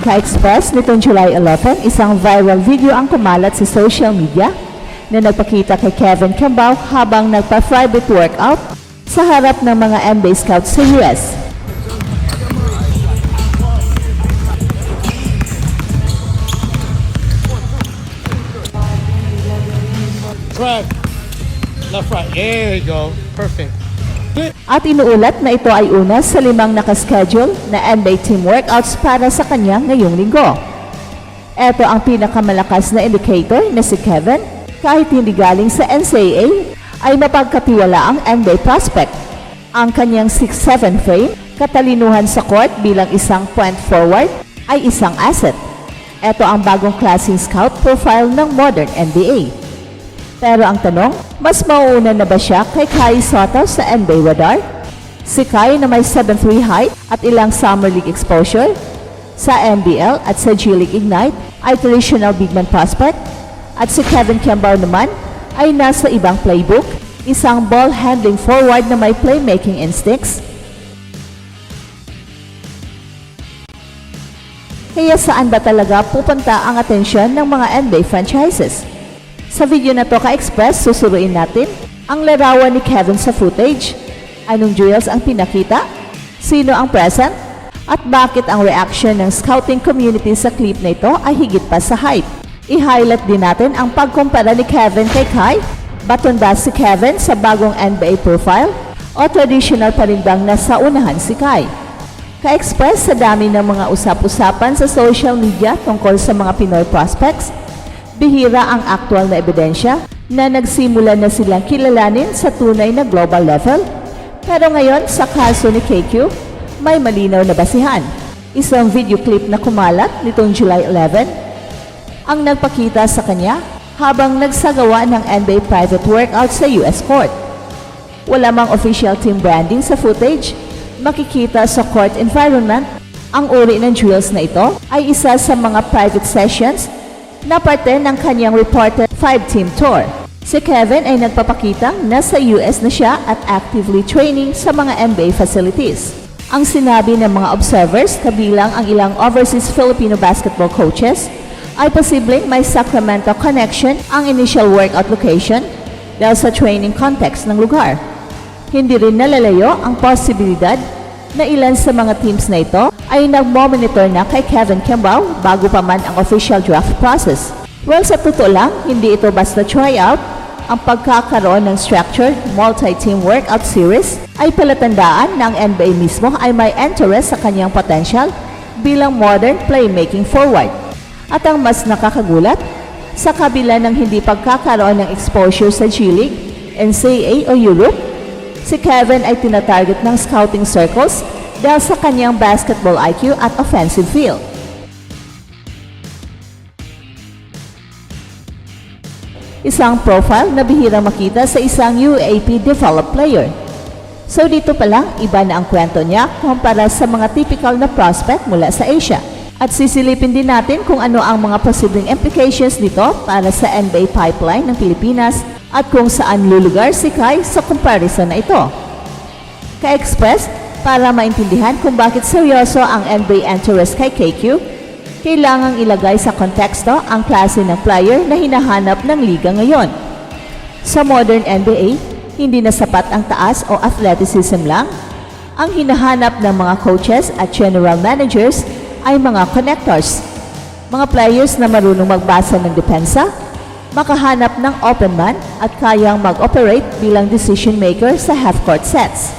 Ka-express nitong July 11, isang viral video ang kumalat sa social media na nagpakita kay Kevin Kembao habang nagpa-private workout sa harap ng mga NBA scouts sa US. Right. Left, right. There you go. Perfect. At inuulat na ito ay una sa 5 nakaschedule na NBA team workouts para sa kanya ngayong linggo. Ito ang pinakamalakas na indicator na si Kevin, kahit hindi galing sa NCAA, ay mapagkatiwala ang NBA prospect. Ang kanyang 6'7" frame, katalinuhan sa court bilang isang point forward, ay isang asset. Ito ang bagong klaseng scout profile ng modern NBA. Pero ang tanong, mas mauuna na ba siya kay Kai Sotto sa NBA radar? Si Kai na may 7'3" height at ilang Summer League exposure sa NBL at sa G League Ignite ay traditional big man prospect, at si Kevin Kembao naman ay nasa ibang playbook, isang ball handling forward na may playmaking instincts. Kaya saan ba talaga pupunta ang atensyon ng mga NBA franchises? Sa video na to ka-express, susuruin natin ang larawan ni Kevin sa footage. Anong drills ang pinakita? Sino ang present? At bakit ang reaction ng scouting community sa clip na ito ay higit pa sa hype? I-highlight din natin ang pagkumpara ni Kevin kay Kai. Batunda si Kevin sa bagong NBA profile o traditional pa rin bang nasa unahan si Kai? Ka-express, sa dami ng mga usap-usapan sa social media tungkol sa mga Pinoy prospects, bihira ang aktual na ebidensya na nagsimula na silang kilalanin sa tunay na global level. Pero ngayon, sa kaso ni KQ, may malinaw na basihan. Isang video clip na kumalat nitong July 11 ang nagpakita sa kanya habang nagsagawa ng NBA private workout sa US court. Wala mang official team branding sa footage, makikita sa court environment. Ang uri ng drills na ito ay isa sa mga private sessions na parte ng kanyang reported 5-team tour. Si Kevin ay nagpapakitang nasa US na siya at actively training sa mga NBA facilities. Ang sinabi ng mga observers, kabilang ang ilang overseas Filipino basketball coaches, ay posibleng may Sacramento connection ang initial workout location dahil sa training context ng lugar. Hindi rin nalalayo ang posibilidad na ilan sa mga teams na ito ay nag-monitor na kay Kevin Kembao bago pa man ang official draft process. Well, sa totoo lang, hindi ito basta tryout. Ang pagkakaroon ng structured multi-team workout series ay palatandaan na ang NBA mismo ay may interest sa kanyang potential bilang modern playmaking forward. At ang mas nakakagulat, sa kabila ng hindi pagkakaroon ng exposure sa G League, NCAA o Europe, si Kevin ay tinatarget ng scouting circles dahil sa kanyang basketball IQ at offensive feel. Isang profile na bihirang makita sa isang UAP developed player. So dito pa lang, iba na ang kwento niya kumpara sa mga typical na prospect mula sa Asia. At sisilipin din natin kung ano ang mga posibleng implications nito para sa NBA pipeline ng Pilipinas at kung saan lulugar si Kai sa comparison na ito. Ka-express, para maintindihan kung bakit seryoso ang NBA interest kay KQ, kailangang ilagay sa konteksto ang klase ng player na hinahanap ng liga ngayon. Sa modern NBA, hindi na sapat ang taas o athleticism lang. Ang hinahanap ng mga coaches at general managers ay mga connectors, mga players na marunong magbasa ng depensa, makahanap ng open man at kayang mag-operate bilang decision maker sa half-court sets.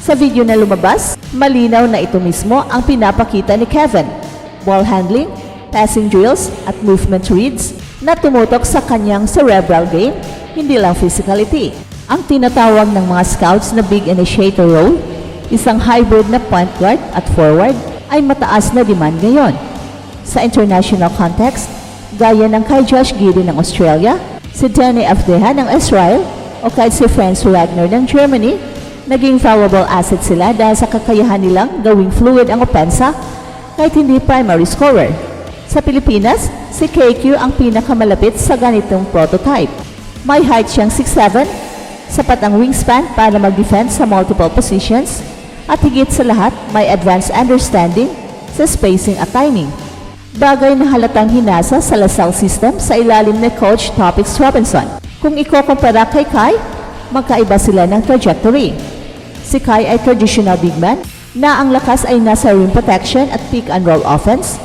Sa video na lumabas, malinaw na ito mismo ang pinapakita ni Kevin. Ball handling, passing drills at movement reads na tumutok sa kanyang cerebral game, hindi lang physicality. Ang tinatawag ng mga scouts na big initiator role, isang hybrid na point guard at forward, ay mataas na demand ngayon. Sa international context, gaya ng kay Josh Giddey ng Australia, si Danny Avdija ng Israel, o kahit si Franz Wagner ng Germany, naging valuable asset sila dahil sa kakayahan nilang gawing fluid ang opensa kahit hindi primary scorer. Sa Pilipinas, si KQ ang pinakamalapit sa ganitong prototype. May height siyang 6'7", sapat ang wingspan para mag-defend sa multiple positions, at higit sa lahat, may advanced understanding sa spacing at timing. Bagay na halatang hinasa sa LaSalle system sa ilalim ni Coach Topics Robinson. Kung ikukumpara kay Kai, magkaiba sila ng trajectory. Si Kai ay traditional big man na ang lakas ay nasa rim protection at pick and roll offense.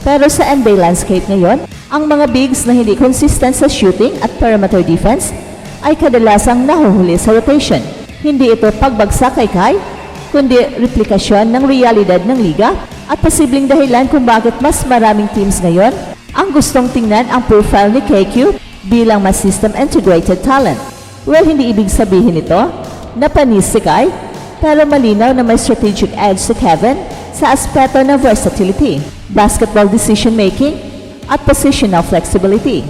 Pero sa NBA landscape ngayon, ang mga bigs na hindi consistent sa shooting at perimeter defense ay kadalasang nahuhuli sa rotation. Hindi ito pagbagsak kay Kai, kundi replikasyon ng realidad ng liga at posibleng dahilan kung bakit mas maraming teams ngayon ang gustong tingnan ang profile ni KQ bilang mas system integrated talent. Well, hindi ibig sabihin ito na panis si Kai, pero malinaw na may strategic edge si Kevin sa aspeto ng versatility, basketball decision making, at positional flexibility.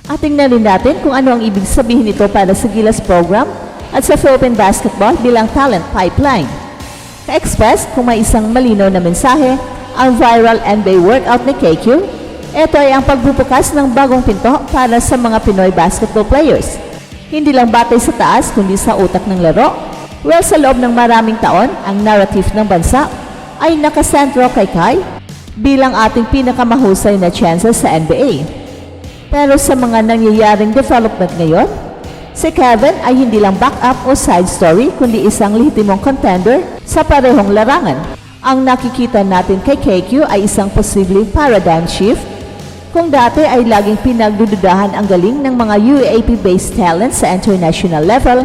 At tingnan rin natin kung ano ang ibig sabihin nito para sa Gilas program at sa Philippine basketball bilang talent pipeline. Ka-express, kung may isang malinaw na mensahe, ang viral NBA workout ni KQ, ito ay ang pagbubukas ng bagong pinto para sa mga Pinoy basketball players. Hindi lang batay sa taas kundi sa utak ng laro. Well, sa loob ng maraming taon, ang narrative ng bansa ay nakasentro kay Kai bilang ating pinakamahusay na chances sa NBA. Pero sa mga nangyayaring development ngayon, si Kevin ay hindi lang backup o side story kundi isang lehitimong contender sa parehong larangan. Ang nakikita natin kay KQ ay isang posibleng paradigm shift. Kung dati ay laging pinagdududahan ang galing ng mga UAAP-based talent sa international level,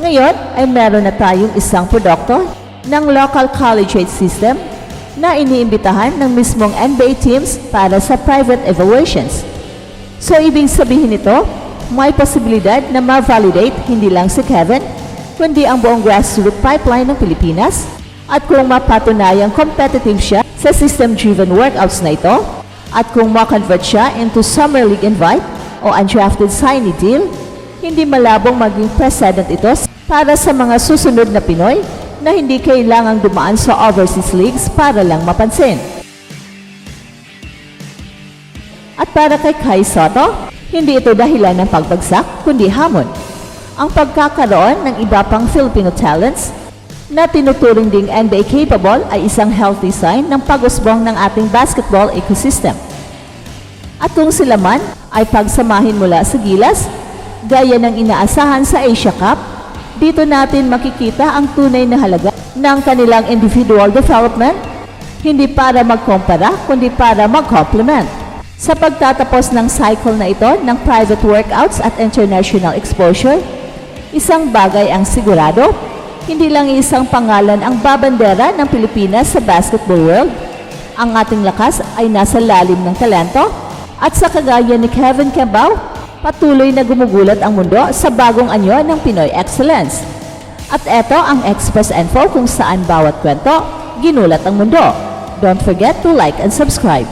ngayon ay meron na tayong isang produkto ng local collegiate system na iniimbitahan ng mismong NBA teams para sa private evaluations. So, ibig sabihin nito, may posibilidad na ma-validate hindi lang si Kevin, kundi ang buong grassroots pipeline ng Pilipinas. At kung mapatunayang competitive siya sa system-driven workouts na ito, at kung ma-convert siya into Summer League invite o undrafted signee deal, hindi malabong maging precedent ito para sa mga susunod na Pinoy na hindi kailangang dumaan sa overseas leagues para lang mapansin. At para kay Kai Soto, hindi ito dahilan ng pagbagsak, kundi hamon. Ang pagkakaroon ng iba pang Filipino talents na tinuturing ding NBA capable ay isang healthy sign ng pag-usbong ng ating basketball ecosystem. At kung sila man ay pagsamahin mula sa Gilas, gaya ng inaasahan sa Asia Cup, dito natin makikita ang tunay na halaga ng kanilang individual development, hindi para magkumpara, kundi para mag-complement. Sa pagtatapos ng cycle na ito ng private workouts at international exposure, isang bagay ang sigurado, hindi lang isang pangalan ang babandera ng Pilipinas sa basketball world. Ang ating lakas ay nasa lalim ng talento at sa kagaya ni Kevin Kembao, patuloy na gumugulat ang mundo sa bagong anyo ng Pinoy Excellence. At eto ang Express Info kung saan bawat kwento, ginulat ang mundo. Don't forget to like and subscribe.